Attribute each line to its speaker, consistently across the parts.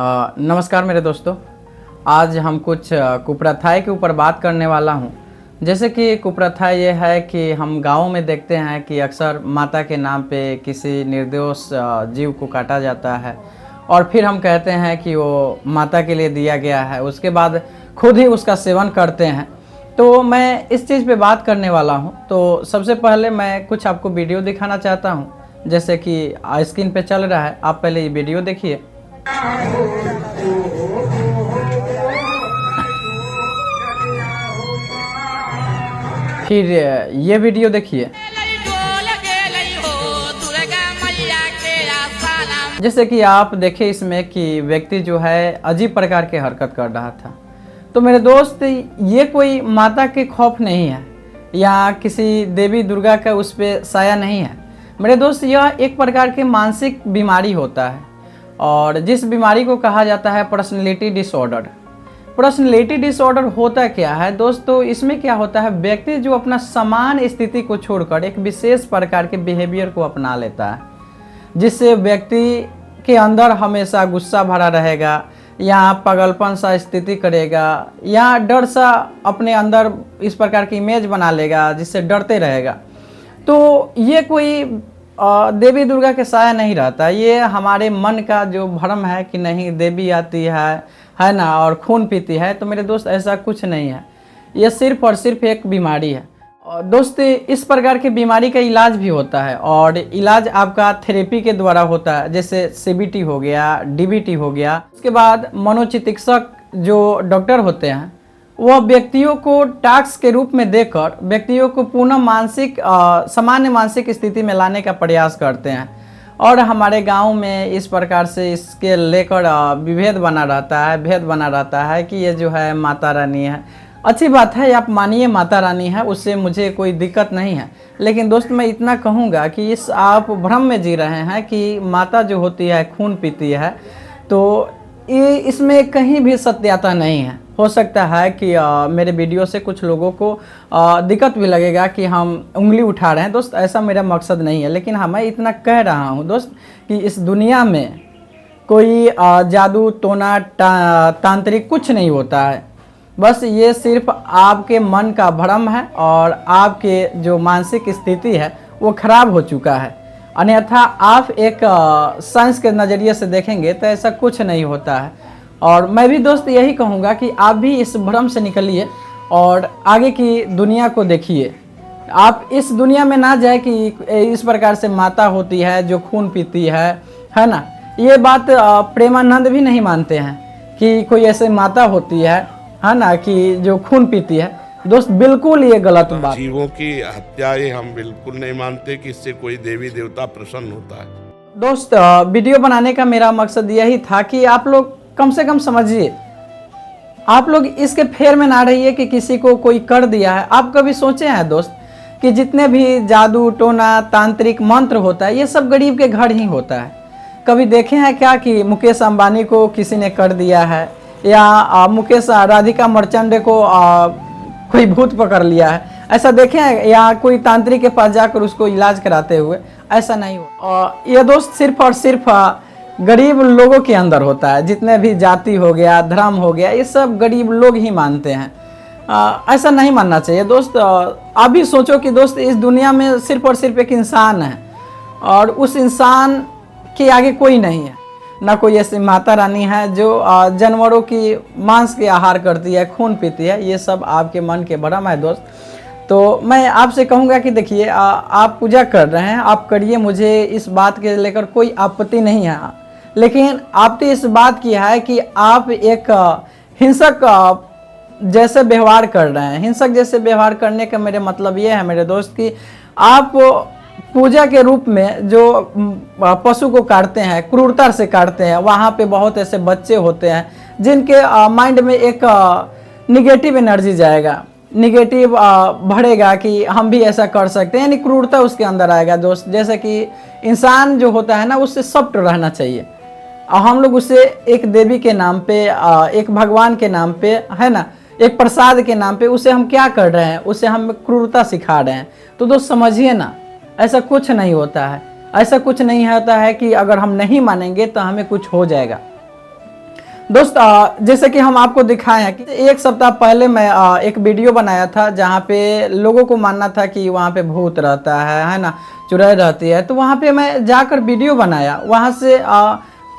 Speaker 1: नमस्कार मेरे दोस्तों। आज हम कुछ कुप्रथाएं के ऊपर बात करने वाला हूं। जैसे कि कुप्रथा ये है कि हम गाँव में देखते हैं कि अक्सर माता के नाम पे किसी निर्दोष जीव को काटा जाता है और फिर हम कहते हैं कि वो माता के लिए दिया गया है, उसके बाद खुद ही उसका सेवन करते हैं। तो मैं इस चीज़ पे बात करने वाला हूं। तो सबसे पहले मैं कुछ आपको वीडियो दिखाना चाहता हूं, जैसे कि स्क्रीन पे चल रहा है। आप पहले ये वीडियो देखिए। फिर ये वीडियो देखिए। जैसे कि आप देखें इसमें कि व्यक्ति जो है अजीब प्रकार के हरकत कर रहा था। तो मेरे दोस्त, ये कोई माता के खौफ नहीं है या किसी देवी दुर्गा का उस पर साया नहीं है। मेरे दोस्त, यह एक प्रकार की मानसिक बीमारी होता है और जिस बीमारी को कहा जाता है पर्सनैलिटी डिसऑर्डर। पर्सनैलिटी डिसऑर्डर होता क्या है दोस्तों? इसमें क्या होता है, व्यक्ति जो अपना समान स्थिति को छोड़कर एक विशेष प्रकार के बिहेवियर को अपना लेता है, जिससे व्यक्ति के अंदर हमेशा गुस्सा भरा रहेगा या पागलपन सा स्थिति करेगा या डर सा अपने अंदर इस प्रकार की इमेज बना लेगा जिससे डरते रहेगा। तो ये कोई देवी दुर्गा के साया नहीं रहता। ये हमारे मन का जो भ्रम है कि नहीं देवी आती है ना, और खून पीती है। तो मेरे दोस्त, ऐसा कुछ नहीं है। ये सिर्फ और सिर्फ एक बीमारी है। और दोस्त, इस प्रकार की बीमारी का इलाज भी होता है और इलाज आपका थेरेपी के द्वारा होता है, जैसे सीबीटी हो गया, डीबीटी हो गया। उसके बाद मनोचिकित्सक जो डॉक्टर होते हैं वह व्यक्तियों को टास्क के रूप में देकर व्यक्तियों को पुनः सामान्य मानसिक स्थिति में लाने का प्रयास करते हैं। और हमारे गांव में इस प्रकार से इसके लेकर विभेद बना रहता है कि ये जो है माता रानी है। अच्छी बात है, आप मानिए माता रानी है, उससे मुझे कोई दिक्कत नहीं है। लेकिन दोस्त, मैं इतना कहूँगा कि आप भ्रम में जी रहे हैं कि माता जो होती है खून पीती है। तो इसमें कहीं भी सत्यता नहीं है। हो सकता है कि मेरे वीडियो से कुछ लोगों को दिक्कत भी लगेगा कि हम उंगली उठा रहे हैं। दोस्त, ऐसा मेरा मकसद नहीं है। लेकिन मैं इतना कह रहा हूं दोस्त कि इस दुनिया में कोई जादू टोना तांत्रिक कुछ नहीं होता है। बस ये सिर्फ आपके मन का भ्रम है और आपके जो मानसिक स्थिति है वो खराब हो चुका है। अन्यथा आप एक साइंस के नज़रिए से देखेंगे तो ऐसा कुछ नहीं होता है। और मैं भी दोस्त यही कहूँगा कि आप भी इस भ्रम से निकलिए और आगे की दुनिया को देखिए। आप इस दुनिया में ना जाए कि इस प्रकार से माता होती है जो खून पीती है ना। ये बात प्रेमानंद भी नहीं मानते हैं कि कोई ऐसे माता होती है ना, कि जो खून पीती है। दोस्त, बिल्कुल ये गलत बात।
Speaker 2: जीवों की हत्या ये हम बिल्कुल नहीं मानते कि इससे कोई देवी देवता प्रसन्न होता है।
Speaker 1: दोस्त, वीडियो बनाने का मेरा मकसद यही था कि आप लोग कम से कम समझिए। आप लोग इसके फेर में ना रहिए कि किसी को कोई कर दिया है। आप कभी सोचे हैं दोस्त कि जितने भी जादू टोना तांत्रिक मंत्र होता है ये सब गरीब के घर ही होता है? कभी देखे हैं क्या कि मुकेश अंबानी को किसी ने कर दिया है या राधिका मर्चेंडे को कोई भूत पकड़ लिया है? ऐसा देखे हैं? या कोई तांत्रिक के पास जाकर उसको इलाज कराते हुए? ऐसा नहीं हो। ये दोस्त सिर्फ और सिर्फ गरीब लोगों के अंदर होता है। जितने भी जाति हो गया, धर्म हो गया, ये सब गरीब लोग ही मानते हैं। ऐसा नहीं मानना चाहिए दोस्त। आप भी सोचो कि दोस्त, इस दुनिया में सिर्फ और सिर्फ एक इंसान है और उस इंसान के आगे कोई नहीं है। ना कोई ऐसी माता रानी है जो जानवरों की मांस के आहार करती है, खून पीती है। ये सब आपके मन के भ्रम है दोस्त। तो मैं आपसे कहूँगा कि देखिए, आप पूजा कर रहे हैं, आप करिए, मुझे इस बात के लेकर कोई आपत्ति नहीं है। लेकिन आपने इस बात की है कि आप एक हिंसक जैसे व्यवहार कर रहे हैं। हिंसक जैसे व्यवहार करने का मेरे मतलब ये है मेरे दोस्त कि आप पूजा के रूप में जो पशु को काटते हैं, क्रूरता से काटते हैं। वहाँ पे बहुत ऐसे बच्चे होते हैं जिनके माइंड में एक निगेटिव एनर्जी जाएगा, निगेटिव भरेगा कि हम भी ऐसा कर सकते हैं, यानी क्रूरता उसके अंदर आएगा दोस्त। जैसे कि इंसान जो होता है ना, उससे सॉफ्ट रहना चाहिए। और हम लोग उसे एक देवी के नाम पे, एक भगवान के नाम पे, है ना, एक प्रसाद के नाम पे उसे हम क्या कर रहे हैं? उसे हम क्रूरता सिखा रहे हैं। तो दोस्त समझिए ना, ऐसा कुछ नहीं होता है। ऐसा कुछ नहीं होता है कि अगर हम नहीं मानेंगे तो हमें कुछ हो जाएगा। दोस्त जैसे कि हम आपको दिखाए हैं कि एक सप्ताह पहले मैं एक वीडियो बनाया था जहाँ पे लोगों को मानना था कि वहाँ पे भूत रहता है ना, चुड़ैल रहती है। तो वहाँ पे मैं जाकर वीडियो बनाया, वहाँ से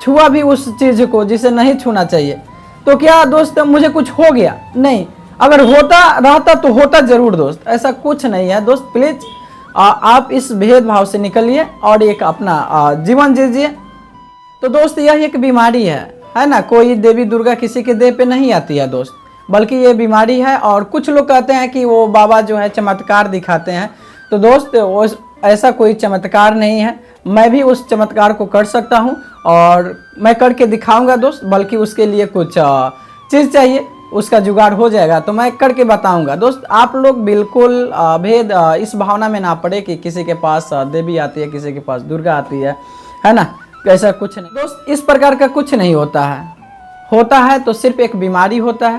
Speaker 1: छुआ भी उस चीज़ को जिसे नहीं छूना चाहिए। तो क्या दोस्त मुझे कुछ हो गया? नहीं, अगर होता रहता तो होता ज़रूर दोस्त, ऐसा कुछ नहीं है दोस्त। प्लीज़ आप इस भेदभाव से निकलिए और एक अपना जीवन जीजिए। तो दोस्त यह एक बीमारी है ना, कोई देवी दुर्गा किसी के देह पे नहीं आती है दोस्त, बल्कि ये बीमारी है। और कुछ लोग कहते हैं कि वो बाबा जो है चमत्कार दिखाते हैं। तो दोस्त वो ऐसा कोई चमत्कार नहीं है, मैं भी उस चमत्कार को कर सकता हूं और मैं करके दिखाऊंगा दोस्त। बल्कि उसके लिए कुछ चीज़ चाहिए, उसका जुगाड़ हो जाएगा तो मैं करके बताऊंगा दोस्त। आप लोग बिल्कुल भेद इस भावना में ना पड़े कि किसी के पास देवी आती है, किसी के पास दुर्गा आती है ना। ऐसा कुछ नहीं दोस्त, इस प्रकार का कुछ नहीं होता है। होता है तो सिर्फ एक बीमारी होता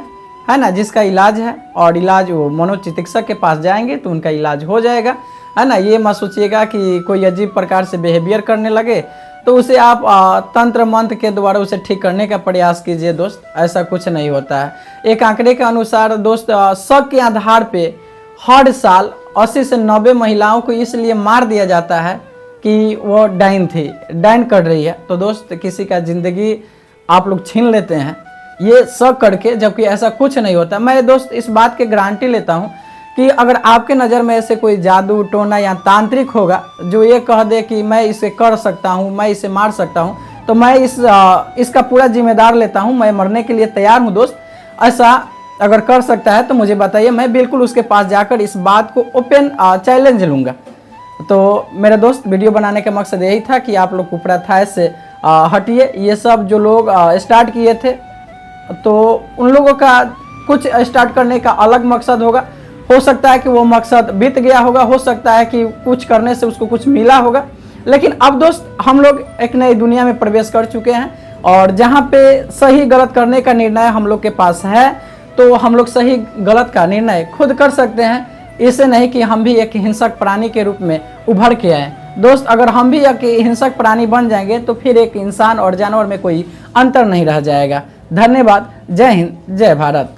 Speaker 1: है ना, जिसका इलाज है। और इलाज वो मनोचिकित्सक के पास जाएंगे तो उनका इलाज हो जाएगा, है ना। ये मत सोचिएगा कि कोई अजीब प्रकार से बिहेवियर करने लगे तो उसे आप तंत्र मंत्र के द्वारा उसे ठीक करने का प्रयास कीजिए दोस्त। ऐसा कुछ नहीं होता है। एक आंकड़े के अनुसार दोस्त शक के आधार पे हर साल 80 से 90 महिलाओं को इसलिए मार दिया जाता है कि वो डाइन थी, डाइन कर रही है। तो दोस्त किसी का ज़िंदगी आप लोग छीन लेते हैं ये शक करके, जबकि ऐसा कुछ नहीं होता। मैं दोस्त इस बात की गारंटी लेता हूँ कि अगर आपके नज़र में ऐसे कोई जादू टोना या तांत्रिक होगा जो ये कह दे कि मैं इसे कर सकता हूँ, मैं इसे मार सकता हूँ, तो मैं इसका पूरा जिम्मेदार लेता हूँ। मैं मरने के लिए तैयार हूँ दोस्त। ऐसा अगर कर सकता है तो मुझे बताइए, मैं बिल्कुल उसके पास जाकर इस बात को ओपन चैलेंज लूँगा। तो मेरे दोस्त वीडियो बनाने का मकसद यही था कि आप लोग कुप्रथा से हटिए। ये सब जो लोग स्टार्ट किए थे तो उन लोगों का कुछ स्टार्ट करने का अलग मकसद होगा। हो सकता है कि वो मकसद बीत गया होगा, हो सकता है कि कुछ करने से उसको कुछ मिला होगा। लेकिन अब दोस्त हम लोग एक नई दुनिया में प्रवेश कर चुके हैं और जहाँ पे सही गलत करने का निर्णय हम लोग के पास है तो हम लोग सही गलत का निर्णय खुद कर सकते हैं। इसे नहीं कि हम भी एक हिंसक प्राणी के रूप में उभर के आए दोस्त। अगर हम भी एक हिंसक प्राणी बन जाएंगे तो फिर एक इंसान और जानवर में कोई अंतर नहीं रह जाएगा। धन्यवाद। जय हिंद, जय भारत।